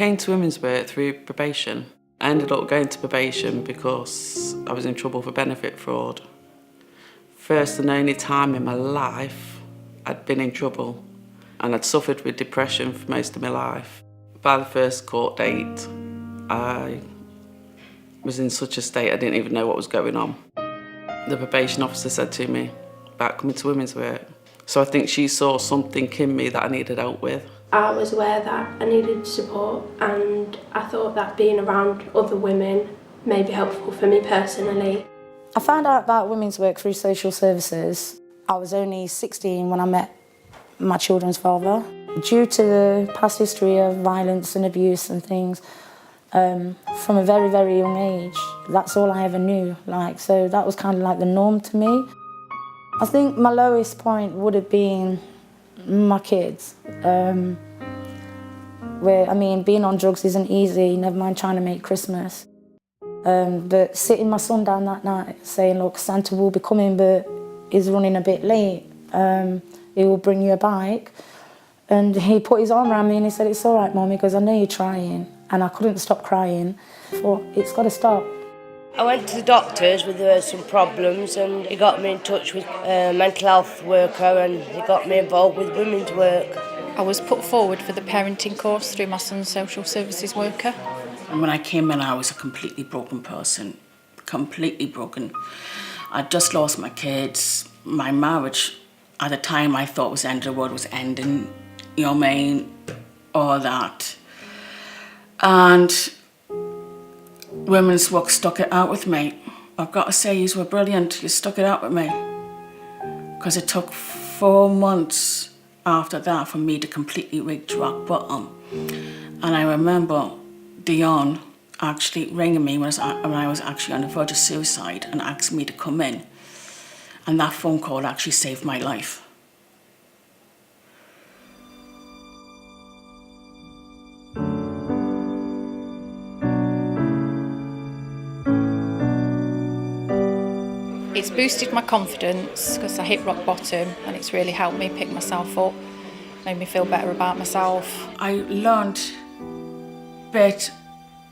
came to women's work through probation. I ended up going to probation because I was in trouble for benefit fraud. First and only time in my life I'd been in trouble, and I'd suffered with depression for most of my life. By the first court date, I was in such a state I didn't even know what was going on. The probation officer said to me about coming to women's work. So I think she saw something in me that I needed help with. I was aware that I needed support, and I thought that being around other women may be helpful for me personally. I found out about women's work through social services. I was only 16 when I met my children's father. Due to the past history of violence and abuse and things, from a very, very young age, that's all I ever knew. So that was kind of like the norm to me. I think my lowest point would have been my kids. Being on drugs isn't easy, never mind trying to make Christmas. But sitting my son down that night saying, look, Santa will be coming, but he's running a bit late. He will bring you a bike. And he put his arm around me and he said, it's all right, Mum, because I know you're trying. And I couldn't stop crying. I thought, it's got to stop. I went to the doctors with some problems, and he got me in touch with a mental health worker, and he got me involved with women's work. I was put forward for the parenting course through my son's social services worker. And when I came in, I was a completely broken person, completely broken. I'd just lost my kids. My marriage, at the time I thought was the end of the world, was ending, all that. And women's work stuck it out with me. I've got to say, you were brilliant. You stuck it out with me. Because it took 4 months after that for me to completely reach rock bottom. And I remember Dion actually ringing me when I was actually on the verge of suicide and asked me to come in. And that phone call actually saved my life. It's boosted my confidence because I hit rock bottom, and it's really helped me pick myself up, made me feel better about myself. I learned bit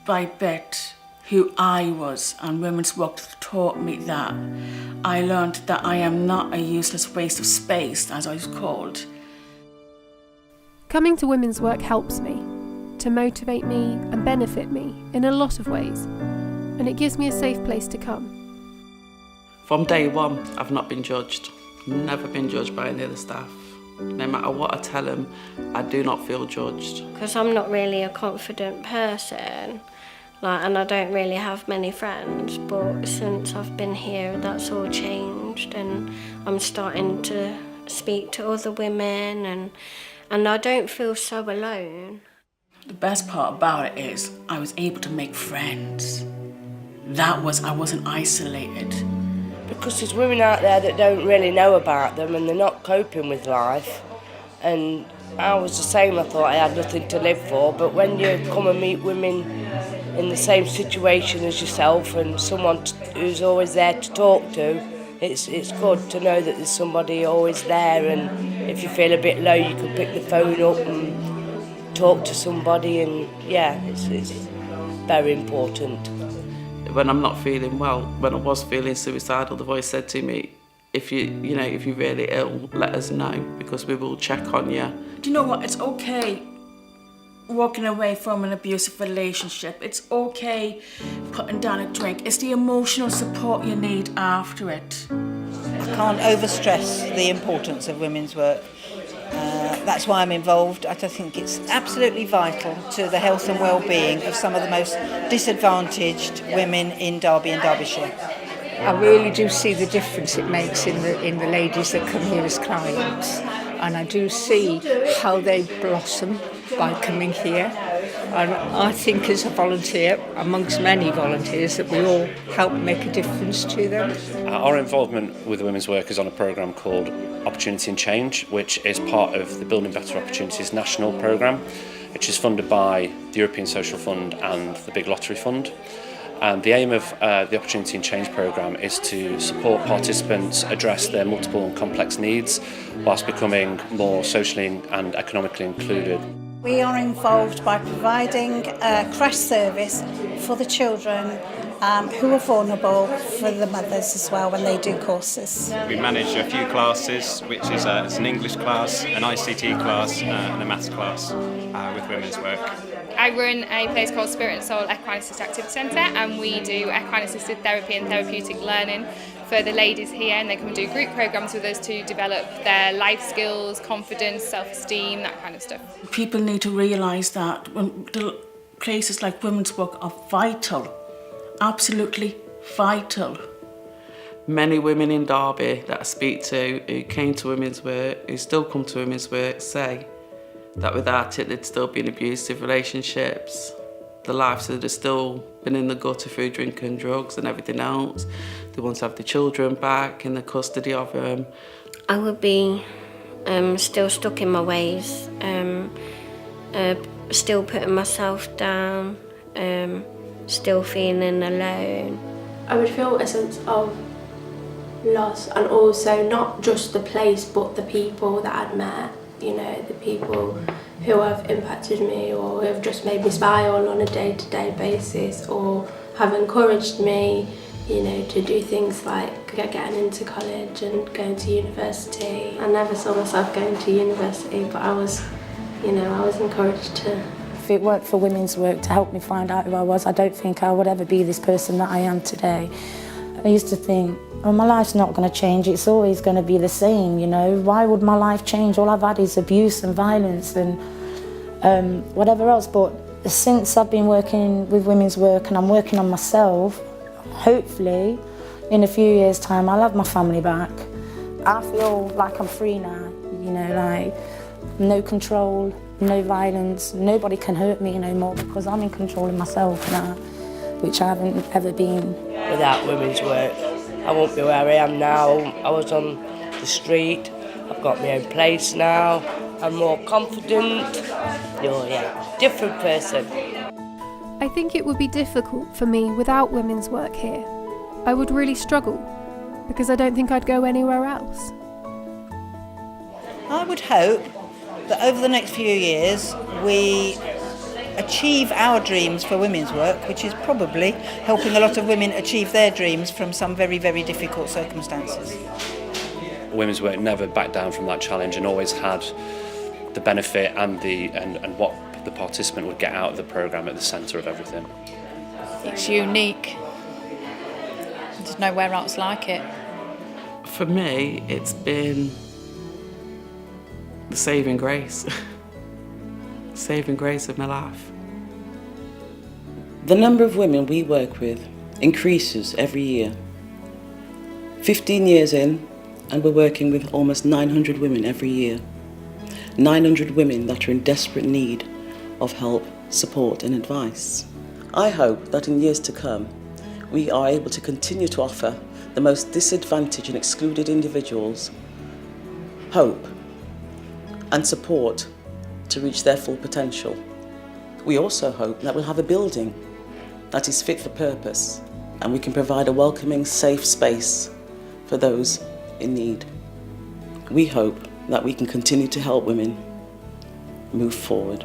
by bit who I was, and women's work taught me that. I learned that I am not a useless waste of space, as I was called. Coming to women's work helps me to motivate me and benefit me in a lot of ways, and it gives me a safe place to come. From day one, I've not been judged. Never been judged by any of the staff. No matter what I tell them, I do not feel judged. Because I'm not really a confident person, and I don't really have many friends, but since I've been here, that's all changed, and I'm starting to speak to other women, and I don't feel so alone. The best part about it is I was able to make friends. I wasn't isolated. Because there's women out there that don't really know about them, and they're not coping with life. And I was the same, I thought I had nothing to live for, but when you come and meet women in the same situation as yourself and someone who's always there to talk to, it's good to know that there's somebody always there, and if you feel a bit low you can pick the phone up and talk to somebody, and it's very important. When I'm not feeling well, when I was feeling suicidal, the voice said to me, if you're really ill, let us know, because we will check on you. Do you know what? It's okay walking away from an abusive relationship. It's okay putting down a drink. It's the emotional support you need after it. I can't overstress the importance of women's work. That's why I'm involved. I think it's absolutely vital to the health and well-being of some of the most disadvantaged women in Derby and Derbyshire. I really do see the difference it makes in the ladies that come here as clients, and I do see how they blossom by coming here. And I think as a volunteer, amongst many volunteers, that we all help make a difference to them. Our involvement with women's work is on a programme called Opportunity and Change, which is part of the Building Better Opportunities national programme, which is funded by the European Social Fund and the Big Lottery Fund. And the aim of the Opportunity and Change programme is to support participants address their multiple and complex needs whilst becoming more socially and economically included. We are involved by providing a crash service for the children who are vulnerable, for the mothers as well when they do courses. We manage a few classes, which is it's an English class, an ICT class and a maths class with women's work. I run a place called Spirit and Soul Equine Assisted Activity Centre, and we do equine assisted therapy and therapeutic learning for the ladies here, and they come and do group programmes with us to develop their life skills, confidence, self-esteem, that kind of stuff. People need to realise that when the places like women's work are vital, absolutely vital. Many women in Derby that I speak to who came to women's work, who still come to women's work, say that without it they'd still be in abusive relationships. The lives that have still been in the gutter through drink and drugs and everything else. They want to have the children back in the custody of them. I would be still stuck in my ways, still putting myself down, still feeling alone. I would feel a sense of loss, and also not just the place but the people that I'd met, you know, the people who have impacted me or who have just made me smile on a day-to-day basis or have encouraged me, you know, to do things like getting into college and going to university. I never saw myself going to university, but I was encouraged to. If it weren't for women's work to help me find out who I was, I don't think I would ever be this person that I am today. I used to think, oh, my life's not going to change, it's always going to be the same, you know. Why would my life change? All I've had is abuse and violence and whatever else. But since I've been working with women's work and I'm working on myself, hopefully in a few years' time I'll have my family back. I feel like I'm free now, you know, like no control, no violence, nobody can hurt me no more because I'm in control of myself now, which I haven't ever been. Without women's work, I won't be where I am now. I was on the street, I've got my own place now, I'm more confident, different person. I think it would be difficult for me without women's work here. I would really struggle because I don't think I'd go anywhere else. I would hope that over the next few years we achieve our dreams for women's work, which is probably helping a lot of women achieve their dreams from some very, very difficult circumstances. Women's work never backed down from that challenge and always had the benefit and what the participant would get out of the programme at the centre of everything. It's unique. There's nowhere else like it. For me, it's been the saving grace. Saving grace of my life. The number of women we work with increases every year. 15 years in, and we're working with almost 900 women every year. 900 women that are in desperate need of help, support and advice. I hope that in years to come, we are able to continue to offer the most disadvantaged and excluded individuals hope and support to reach their full potential. We also hope that we'll have a building that is fit for purpose and we can provide a welcoming, safe space for those in need. We hope that we can continue to help women move forward.